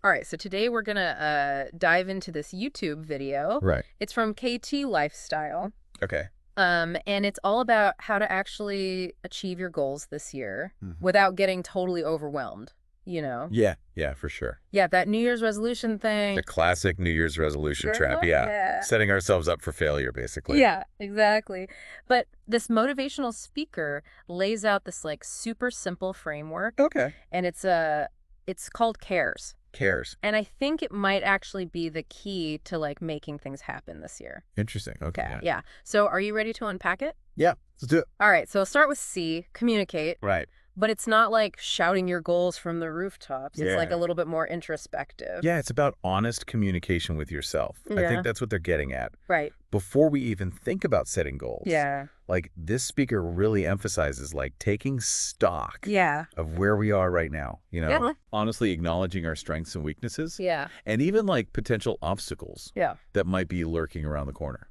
All right, so today we're gonna dive into this YouTube video. Right. It's from KT Lifestyle. Okay. And it's all about how to actually achieve your goals this year Mhm. without getting totally overwhelmed, you know? Yeah, for sure. Yeah, that New Year's resolution thing. The classic New Year's resolution trap. Yeah. Yeah. Setting ourselves up for failure, basically. Yeah, exactly. But this motivational speaker lays out this like super simple framework, Okay. and it's called CARES. Cares. And I think it might actually be the key to like making things happen this year. Interesting. Okay. Yeah. So are you ready to unpack it? Yeah. Let's do it. All right. So I'll start with C, communicate. Right. But it's not like shouting your goals from the rooftops. It's like Yeah. a little bit more introspective. Yeah, it's about honest communication with yourself. I Yeah. think that's what they're getting at. Right. Before we even think about setting goals. Yeah. Like, this speaker really emphasizes, like, taking stock Yeah. of where we are right now. Yeah. Honestly acknowledging our strengths and weaknesses. Yeah. And even, like, potential obstacles Yeah. that might be lurking around the corner.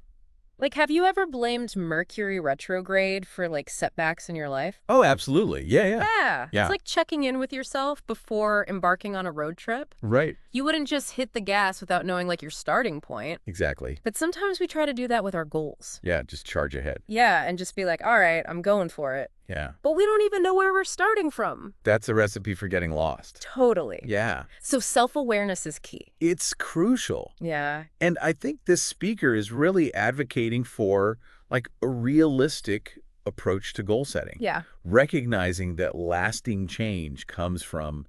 Like, have you ever blamed Mercury retrograde for like setbacks in your life? Oh, absolutely. Yeah. Yeah. Yeah. It's like checking in with yourself before embarking on a road trip. Right. You wouldn't just hit the gas without knowing like your starting point. Exactly. But sometimes we try to do that with our goals. Yeah, just charge ahead. Yeah, and just be like, all right, I'm going for it. Yeah. But we don't even know where we're starting from. That's a recipe for getting lost. Totally. Yeah. So self-awareness is key. It's crucial. Yeah. And I think this speaker is really advocating for, like, a realistic approach to goal setting. Yeah. Recognizing that lasting change comes from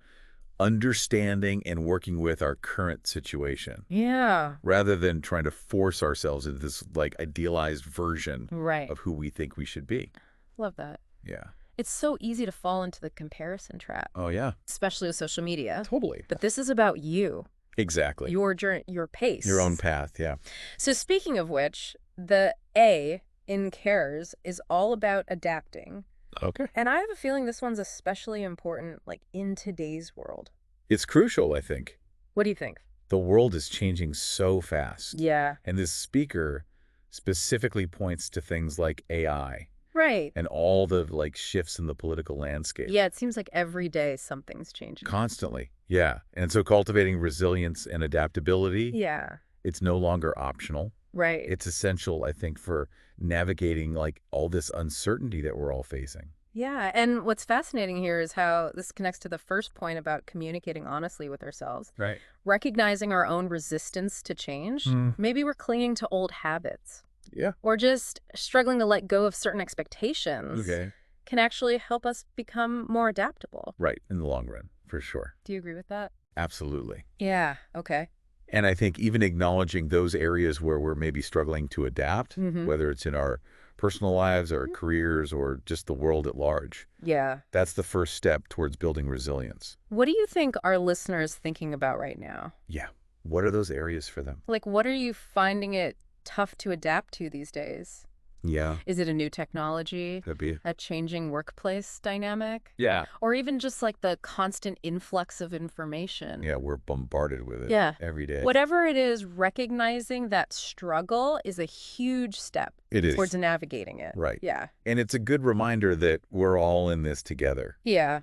understanding and working with our current situation, Yeah. rather than trying to force ourselves into this, like, idealized version Right. of who we think we should be. Love that. Yeah. It's so easy to fall into the comparison trap, Oh, yeah. especially with social media. Totally. But this is about you, Exactly. your journey, your pace. Your own path, yeah. So speaking of which, the A in CARES is all about adapting. Okay. And I have a feeling this one's especially important, like, in today's world. It's crucial, I think. What do you think? The world is changing so fast. Yeah. And this speaker specifically points to things like AI Right. and all the, like, shifts in the political landscape. Yeah, it seems like every day something's changing. Constantly. Yeah. And so cultivating resilience and adaptability, Yeah. it's no longer optional. Right. It's essential, I think, for navigating, like, all this uncertainty that we're all facing. Yeah, and what's fascinating here is how this connects to the first point about communicating honestly with ourselves. Right. Recognizing our own resistance to change. Maybe we're clinging to old habits. Yeah. Or just struggling to let go of certain expectations. Okay. Can actually help us become more adaptable. Right. In the long run, for sure. Do you agree with that? Absolutely. Yeah, okay. And I think even acknowledging those areas where we're maybe struggling to adapt, whether it's in our personal lives or careers or just the world at large, Yeah. that's the first step towards building resilience. What do you think our listeners thinking about right now? Yeah. What are those areas for them? Like, what are you finding it tough to adapt to these days? Yeah. Is it a new technology? That'd be. A changing workplace dynamic? Yeah. Or even just like the constant influx of information? Yeah, we're bombarded with it Yeah. every day. Whatever it is, recognizing that struggle is a huge step It is. towards navigating it. Right. Yeah. And it's a good reminder that we're all in this together. Yeah.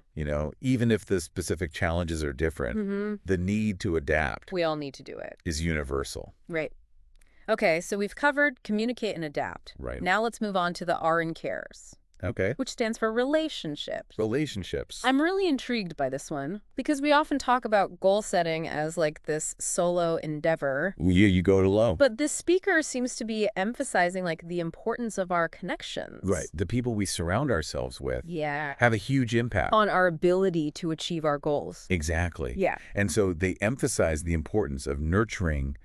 Even if the specific challenges are different, the need to adapt We all need to do it. is universal. Right. Okay, so we've covered communicate and adapt. Right. Now let's move on to the R in CARES, Okay. which stands for relationships. Relationships. I'm really intrigued by this one because we often talk about goal setting as like this solo endeavor. You go to low. But this speaker seems to be emphasizing like the importance of our connections. Right. The people we surround ourselves with Yeah. have a huge impact. On our ability to achieve our goals. Exactly. Yeah. And so they emphasize the importance of nurturing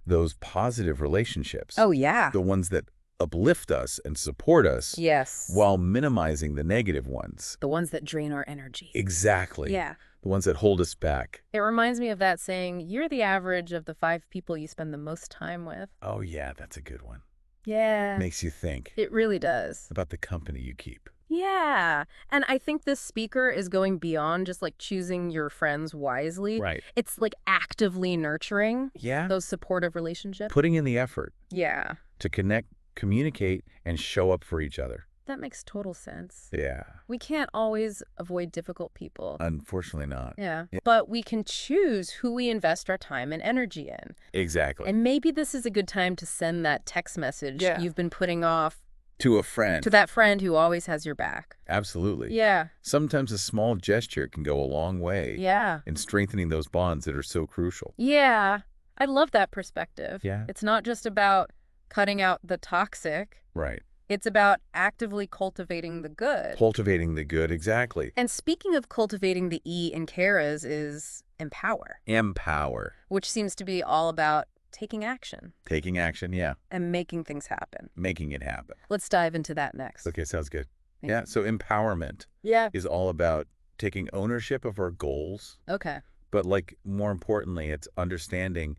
those positive relationships. Oh, yeah. The ones that uplift us and support us. Yes. While minimizing the negative ones. The ones that drain our energy. Exactly. Yeah. The ones that hold us back. It reminds me of that saying, you're the average of the 5 people you spend the most time with. Oh, yeah, that's a good one. Yeah. Makes you think It really does. about the company you keep. Yeah. And I think this speaker is going beyond just like choosing your friends wisely. Right. It's like actively nurturing Yeah. those supportive relationships. Putting in the effort Yeah. to connect, communicate, and show up for each other. That makes total sense. Yeah. We can't always avoid difficult people. Unfortunately not. Yeah. But we can choose who we invest our time and energy in. Exactly. And maybe this is a good time to send that text message you've been putting off To a friend. to that friend who always has your back. Absolutely. Yeah. Sometimes a small gesture can go a long way Yeah. in strengthening those bonds that are so crucial. Yeah. I love that perspective. Yeah. It's not just about cutting out the toxic. Right. It's about actively cultivating the good. Cultivating the good, exactly. And speaking of cultivating the E in Kara's is empower, Empower. which seems to be all about taking action Taking action, yeah. and making things happen. Making it happen. Let's dive into that next. Okay, sounds good. Thank Yeah, you. so empowerment Yeah. is all about taking ownership of our goals, Okay. but like more importantly, it's understanding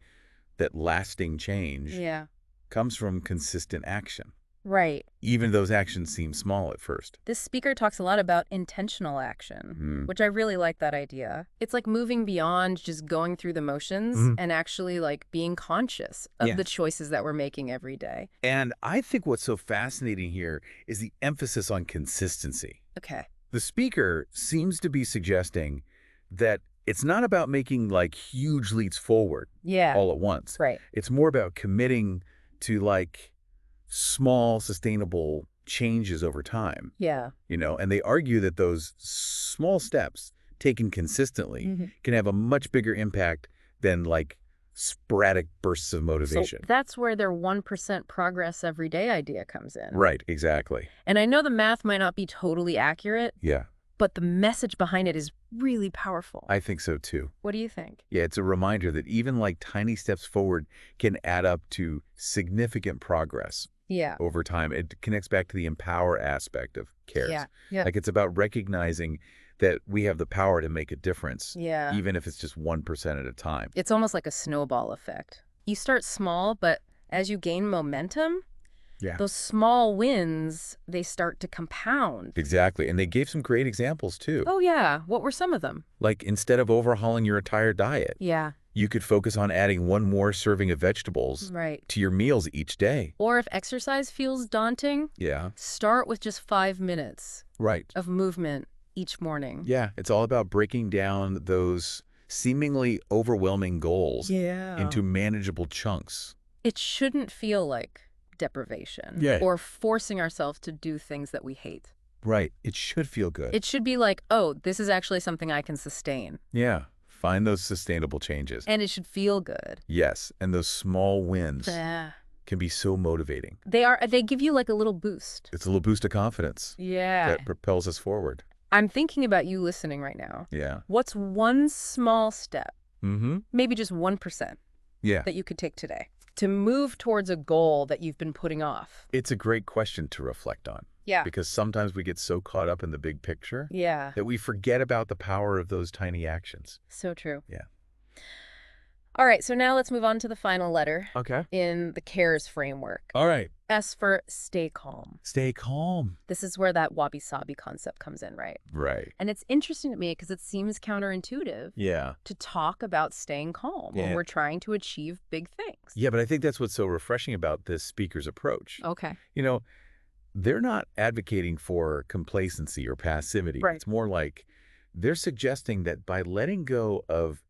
that lasting change Yeah. comes from consistent action, Right. even those actions seem small at first. This speaker talks a lot about intentional action, which I really like that idea. It's like moving beyond just going through the motions and actually like being conscious of the choices that we're making every day. And I think what's so fascinating here is the emphasis on consistency. Okay. The speaker seems to be suggesting that it's not about making like huge leaps forward Yeah. all at once. Right. It's more about committing to like small, sustainable changes over time, Yeah. and they argue that those small steps taken consistently can have a much bigger impact than like sporadic bursts of motivation. So that's where their 1% progress every day idea comes in. Right, exactly. And I know the math might not be totally accurate, Yeah, but the message behind it is really powerful. I think so too. What do you think? Yeah, it's a reminder that even like tiny steps forward can add up to significant progress Yeah. over time. It connects back to the empower aspect of CARES. Yeah. Like it's about recognizing that we have the power to make a difference, Yeah. even if it's just 1% at a time. It's almost like a snowball effect. You start small, but as you gain momentum, those small wins, they start to compound. Exactly. And they gave some great examples too. Oh, yeah. What were some of them? Like instead of overhauling your entire diet, Yeah. you could focus on adding one more serving of vegetables Right. to your meals each day. Or if exercise feels daunting, Yeah. start with just 5 minutes Right. of movement each morning. Yeah. It's all about breaking down those seemingly overwhelming goals into manageable chunks. It shouldn't feel like deprivation or forcing ourselves to do things that we hate. Right. It should feel good. It should be like, oh, this is actually something I can sustain. Yeah. Find those sustainable changes. And it should feel good. Yes. And those small wins Yeah. can be so motivating. They give you like a little boost. It's a little boost of confidence Yeah. that propels us forward. I'm thinking about you listening right now. Yeah. What's one small step, Mm-hmm. maybe just 1%, Yeah. that you could take today to move towards a goal that you've been putting off? It's a great question to reflect on. Yeah. Because sometimes we get so caught up in the big picture Yeah. that we forget about the power of those tiny actions. So true. Yeah. All right, so now let's move on to the final letter Okay. in the CARES framework. All right. S for stay calm. Stay calm. This is where that wabi-sabi concept comes in, right? Right. And it's interesting to me because it seems counterintuitive Yeah. to talk about staying calm when Yeah. we're trying to achieve big things. Yeah, but I think that's what's so refreshing about this speaker's approach. Okay. They're not advocating for complacency or passivity. Right. It's more like they're suggesting that by letting go of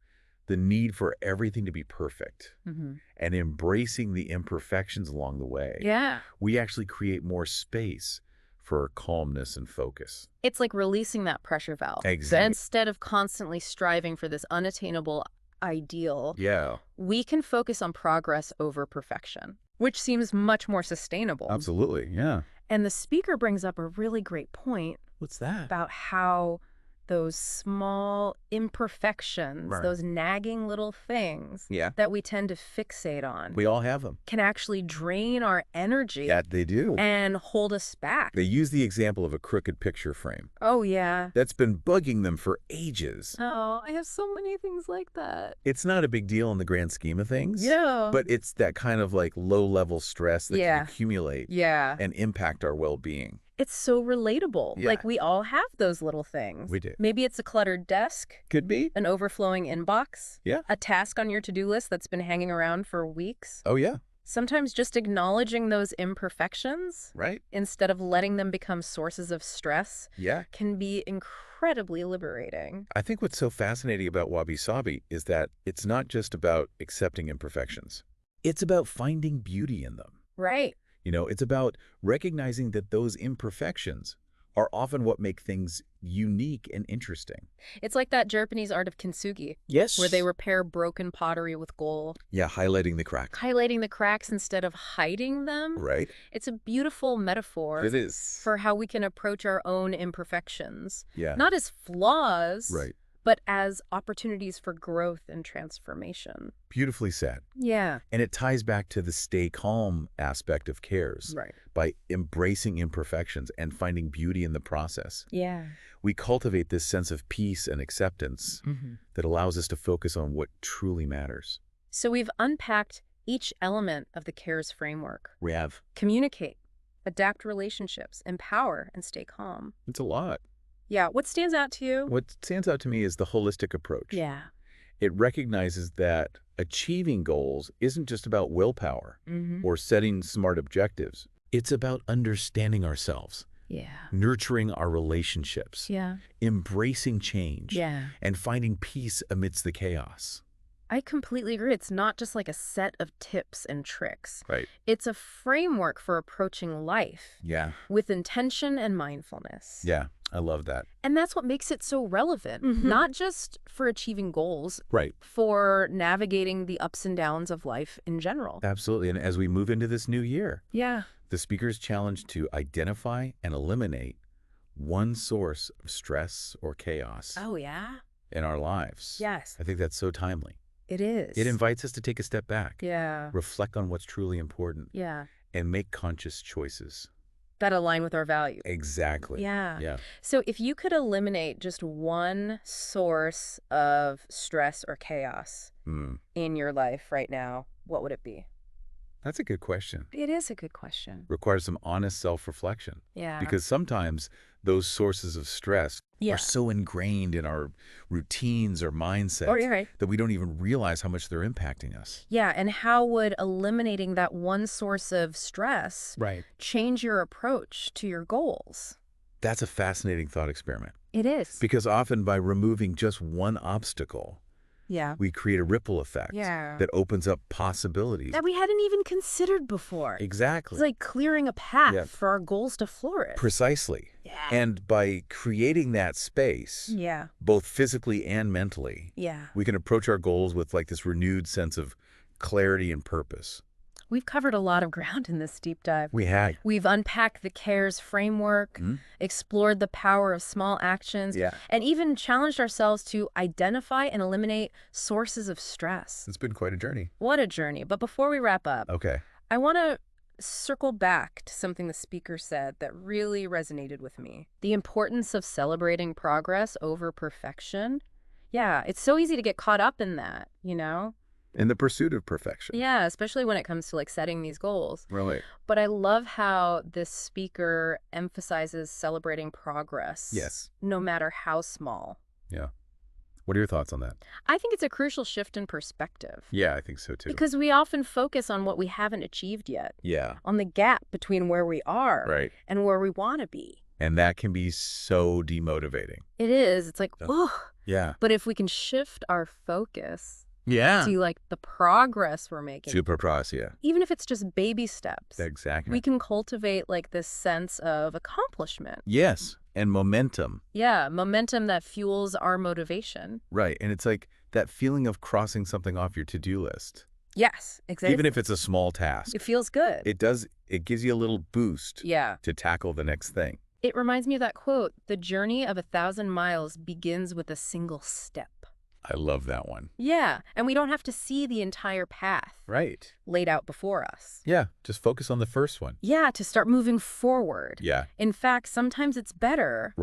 the need for everything to be perfect and embracing the imperfections along the way, Yeah. we actually create more space for calmness and focus. It's like releasing that pressure valve. Exactly. Instead of constantly striving for this unattainable ideal, Yeah, we can focus on progress over perfection, which seems much more sustainable. absolutely. Yeah. And the speaker brings up a really great point What's that? about how those small imperfections, Right. those nagging little things Yeah. that we tend to fixate on, We all have them. can actually drain our energy Yeah, they do. and hold us back. They use the example of a crooked picture frame. Oh, yeah. That's been bugging them for ages. Oh, I have so many things like that. It's not a big deal in the grand scheme of things. Yeah. But it's that kind of like low-level stress that Yeah. can accumulate Yeah. and impact our well-being. It's so relatable. Yeah. Like, we all have those little things. We do. Maybe it's a cluttered desk, Could be. an overflowing inbox, Yeah. a task on your to-do list that's been hanging around for weeks. Oh, yeah. Sometimes just acknowledging those imperfections, Right? instead of letting them become sources of stress, Yeah. can be incredibly liberating. I think what's so fascinating about wabi-sabi is that it's not just about accepting imperfections. It's about finding beauty in them. Right. It's about recognizing that those imperfections are often what make things unique and interesting. It's like that Japanese art of kintsugi, Yes. where they repair broken pottery with gold, Yeah, highlighting the cracks. highlighting the cracks instead of hiding them. Right. It's a beautiful metaphor It is. for how we can approach our own imperfections, Yeah. not as flaws, Right. but as opportunities for growth and transformation. Beautifully said. Yeah. And it ties back to the stay calm aspect of cares. Right. By embracing imperfections and finding beauty in the process. Yeah. We cultivate this sense of peace and acceptance that allows us to focus on what truly matters. So we've unpacked each element of the CARES framework. We have. Communicate, adapt relationships, empower, and stay calm. It's a lot. Yeah. What stands out to you? What stands out to me is the holistic approach. Yeah. It recognizes that achieving goals isn't just about willpower or setting smart objectives. It's about understanding ourselves, Yeah. nurturing our relationships, Yeah. embracing change, Yeah. and finding peace amidst the chaos. I completely agree. It's not just like a set of tips and tricks. Right. It's a framework for approaching life Yeah. with intention and mindfulness. Yeah. I love that. And that's what makes it so relevant, not just for achieving goals, Right. for navigating the ups and downs of life in general. Absolutely. And as we move into this new year, Yeah. the speaker's challenged to identify and eliminate one source of stress or chaos Oh, yeah? in our lives. Yes. I think that's so timely. It is. It invites us to take a step back, Yeah. reflect on what's truly important, Yeah. and make conscious choices. That align with our values. Exactly. Yeah. Yeah. So if you could eliminate just one source of stress or chaos in your life right now, what would it be? That's a good question. It is a good question. Requires some honest self-reflection. Yeah. Because sometimes those sources of stress are so ingrained in our routines or mindsets that we don't even realize how much they're impacting us. Yeah, and how would eliminating that one source of stress change your approach to your goals? That's a fascinating thought experiment. It is. Because often by removing just one obstacle, we create a ripple effect that opens up possibilities that we hadn't even considered before. Exactly. It's like clearing a path for our goals to flourish. Precisely. Yeah. And by creating that space, both physically and mentally, we can approach our goals with like this renewed sense of clarity and purpose. We've covered a lot of ground in this deep dive. We have. We've unpacked the CARES framework, explored the power of small actions, and even challenged ourselves to identify and eliminate sources of stress. It's been quite a journey. What a journey. But before we wrap up, I want to circle back to something the speaker said that really resonated with me. The importance of celebrating progress over perfection. Yeah, it's so easy to get caught up in that, you know? In the pursuit of perfection. Yeah, especially when it comes to like setting these goals. Right. But I love how this speaker emphasizes celebrating progress. Yes. No matter how small. Yeah. What are your thoughts on that? I think it's a crucial shift in perspective. Yeah, I think so too. Because we often focus on what we haven't achieved yet. Yeah. On the gap between where we are and where we want to be. And that can be so demotivating. It is. It's like, ugh. Yeah. But if we can shift our focus to like the progress we're making. Super progress, Even if it's just baby steps. Exactly. We can cultivate like this sense of accomplishment. Yes. And momentum. Yeah. Momentum that fuels our motivation. Right. And it's like that feeling of crossing something off your to-do list. Yes, exactly. Even if it's a small task. It feels good. It does. It gives you a little boost to tackle the next thing. It reminds me of that quote, "The journey of 1,000 miles begins with a single step." I love that one. Yeah, and we don't have to see the entire path laid out before us. Yeah, just focus on the first one. Yeah, to start moving forward. Yeah. In fact, sometimes it's better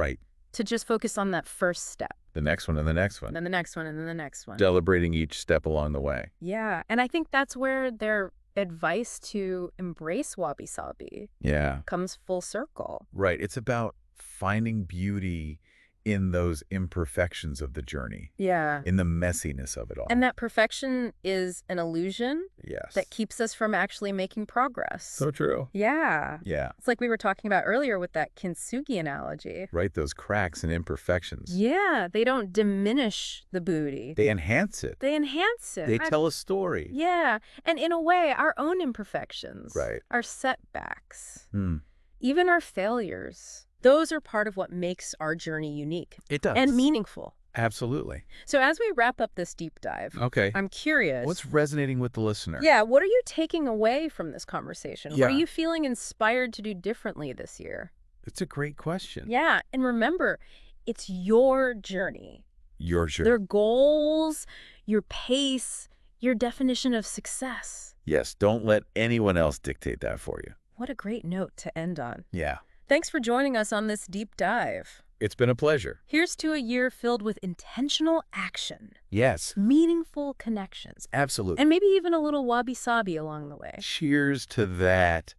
to just focus on that first step. The next one and the next one. And then the next one and then the next one. Celebrating each step along the way. Yeah, and I think that's where their advice to embrace wabi-sabi comes full circle. Right. It's about finding beauty in those imperfections of the journey, Yeah. in the messiness of it all. And that perfection is an illusion Yes. that keeps us from actually making progress. So true. Yeah. Yeah. It's like we were talking about earlier with that kintsugi analogy. Right, those cracks and imperfections. Yeah, they don't diminish the booty. They enhance it. They enhance it. They tell a story. Yeah, and in a way, our own imperfections, Right. our setbacks, Hmm. even our failures, those are part of what makes our journey unique. It does. And meaningful. Absolutely. So as we wrap up this deep dive, Okay. I'm curious. What's resonating with the listener? Yeah, what are you taking away from this conversation? Yeah. What are you feeling inspired to do differently this year? It's a great question. Yeah, and remember, it's your journey. Your journey. Their goals, your pace, your definition of success. Yes, don't let anyone else dictate that for you. What a great note to end on. Yeah. Thanks for joining us on this deep dive. It's been a pleasure. Here's to a year filled with intentional action, Yes. meaningful connections, Absolutely. and maybe even a little wabi-sabi along the way. Cheers to that.